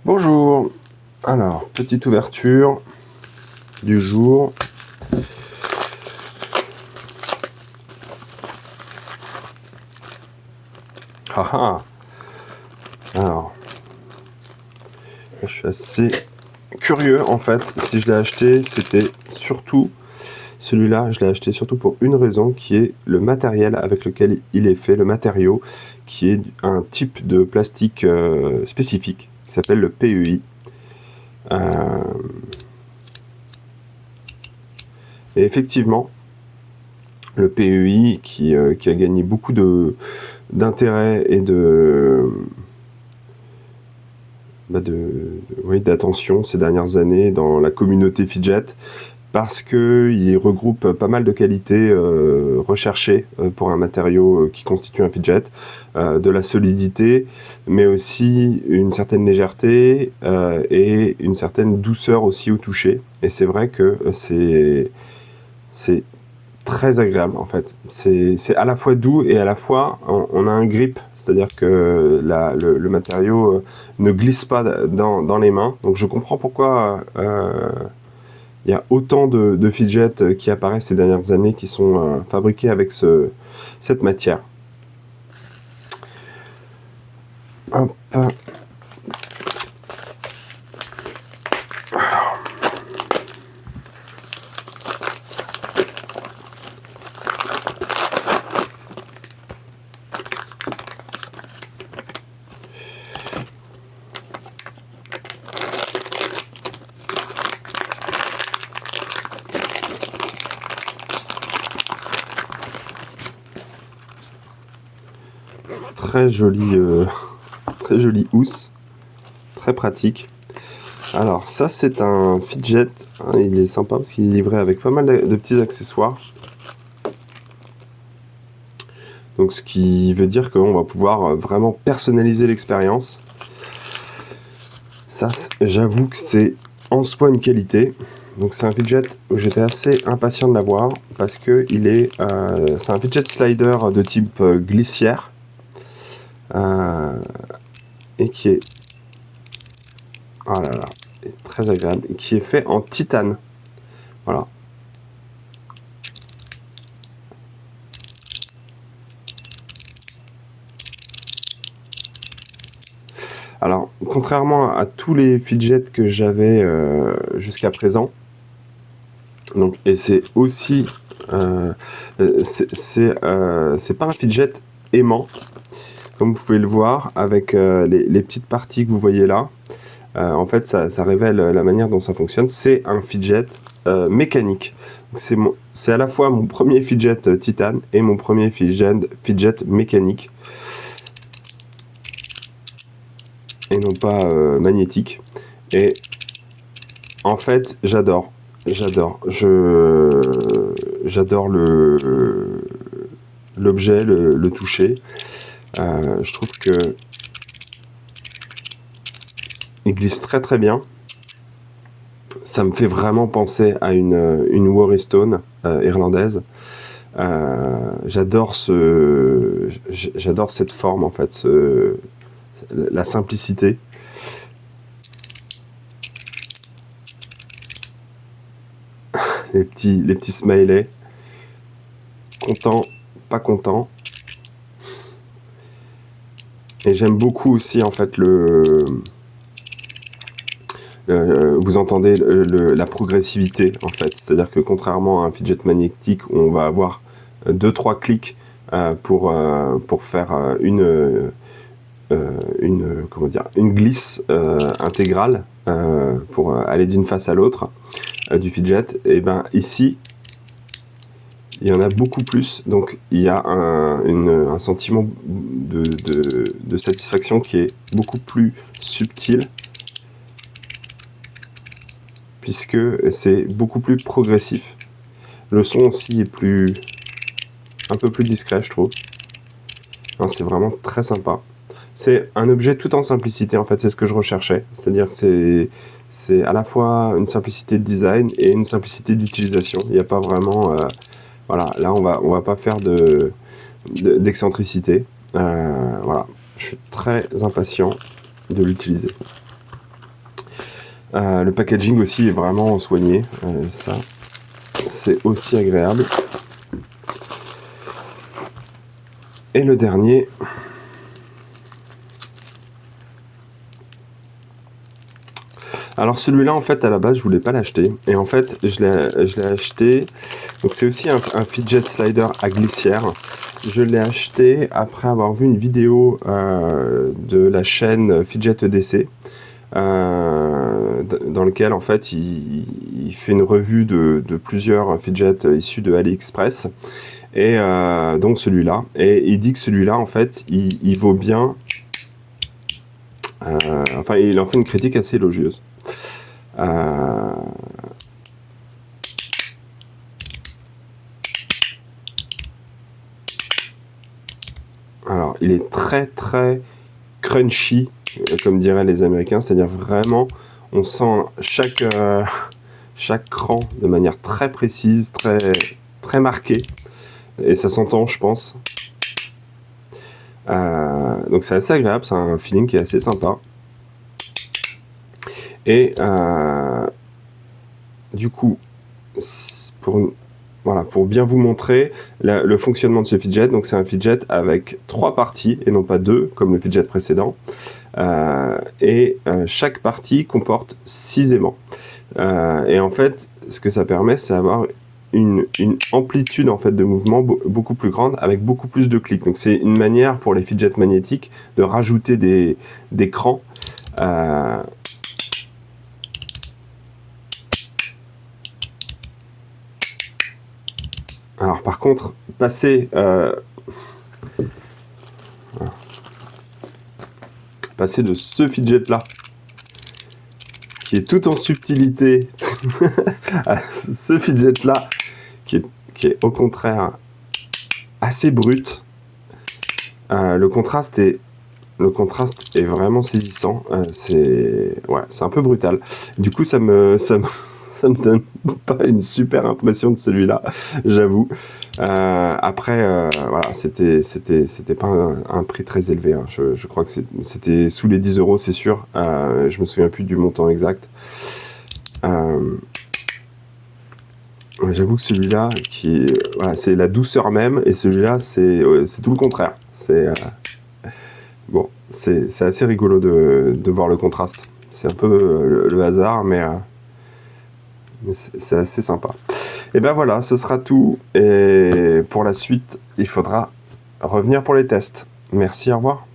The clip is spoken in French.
Bonjour, alors petite ouverture du jour. Ah, alors, je suis assez curieux en fait. Si je l'ai acheté, c'était surtout celui-là, je l'ai acheté surtout pour une raison qui est le matériel avec lequel il est fait, le matériau qui est un type de plastique spécifique qui s'appelle le PEI. Et effectivement, le PEI qui a gagné beaucoup d'intérêt et d'attention ces dernières années dans la communauté fidget parce qu'il regroupe pas mal de qualités recherchées pour un matériau qui constitue un fidget, de la solidité, mais aussi une certaine légèreté et une certaine douceur aussi au toucher. Et c'est vrai que c'est très agréable en fait. C'est à la fois doux et à la fois on a un grip, c'est-à-dire que le matériau ne glisse pas dans les mains. Donc je comprends pourquoi il y a autant de fidgets qui apparaissent ces dernières années qui sont fabriqués avec cette matière. Hop. Très jolie housse, très pratique. Alors ça c'est un fidget, hein, il est sympa parce qu'il est livré avec pas mal de petits accessoires. Donc ce qui veut dire qu'on va pouvoir vraiment personnaliser l'expérience. Ça j'avoue que c'est en soi une qualité. Donc c'est un fidget où j'étais assez impatient de l'avoir parce que c'est un fidget slider de type glissière. Et qui est très agréable et qui est fait en titane. Voilà. Alors, contrairement à tous les fidgets que j'avais jusqu'à présent, donc, et c'est aussi c'est pas un fidget aimant, comme vous pouvez le voir avec les petites parties que vous voyez là. En fait, ça révèle la manière dont ça fonctionne. C'est un fidget mécanique. C'est à la fois mon premier fidget titane et mon premier fidget mécanique. Et non pas magnétique. Et en fait, j'adore. J'adore l'objet, le toucher. Je trouve que il glisse très très bien. Ça me fait vraiment penser à une Worry Stone irlandaise. J'adore cette forme en fait, la simplicité. Les petits smileys. Content, pas content. Et j'aime beaucoup aussi en fait vous entendez la progressivité en fait, c'est-à-dire que contrairement à un fidget magnétique où on va avoir 2-3 clics pour faire une glisse intégrale pour aller d'une face à l'autre du fidget, et ben ici il y en a beaucoup plus, donc il y a un sentiment de satisfaction qui est beaucoup plus subtil puisque c'est beaucoup plus progressif. Le son aussi est un peu plus discret, je trouve. Hein, c'est vraiment très sympa. C'est un objet tout en simplicité, en fait, c'est ce que je recherchais. C'est-à-dire que c'est à la fois une simplicité de design et une simplicité d'utilisation. Il n'y a pas vraiment... voilà, là, on va pas faire d'excentricité. Voilà, je suis très impatient de l'utiliser. Le packaging aussi est vraiment soigné, ça c'est aussi agréable. Et le dernier, alors celui-là en fait à la base je voulais pas l'acheter et en fait je l'ai acheté, donc c'est aussi un fidget slider à glissière. Je l'ai acheté après avoir vu une vidéo de la chaîne Fidget EDC, dans lequel en fait il fait une revue de plusieurs fidgets issus de AliExpress et donc celui-là, et il dit que celui-là en fait il vaut bien, enfin il en fait une critique assez élogieuse. Alors il est très très crunchy, comme diraient les Américains, c'est-à-dire vraiment on sent chaque cran de manière très précise, très marquée, et ça s'entend je pense. Donc c'est assez agréable, c'est un feeling qui est assez sympa. Et du coup, pour bien vous montrer le fonctionnement de ce fidget, donc c'est un fidget avec 3 parties et non pas 2 comme le fidget précédent. Chaque partie comporte 6 aimants. Et en fait, ce que ça permet, c'est d'avoir une amplitude en fait de mouvement beaucoup plus grande avec beaucoup plus de clics. Donc c'est une manière pour les fidgets magnétiques de rajouter des crans. Alors par contre, passer de ce fidget là, qui est tout en subtilité, à ce fidget là, qui est au contraire assez brut, le contraste est vraiment saisissant. C'est un peu brutal. Du coup, ça me donne pas une super impression de celui-là, j'avoue. Après, voilà, c'était pas un prix très élevé, hein. Je crois que c'était sous les 10 €, c'est sûr. Je me souviens plus du montant exact. J'avoue que celui-là, c'est la douceur même, et celui-là, c'est tout le contraire. Bon, c'est assez rigolo de voir le contraste. C'est un peu le hasard, mais c'est assez sympa. Et ben voilà, ce sera tout. Et pour la suite, il faudra revenir pour les tests. Merci, au revoir.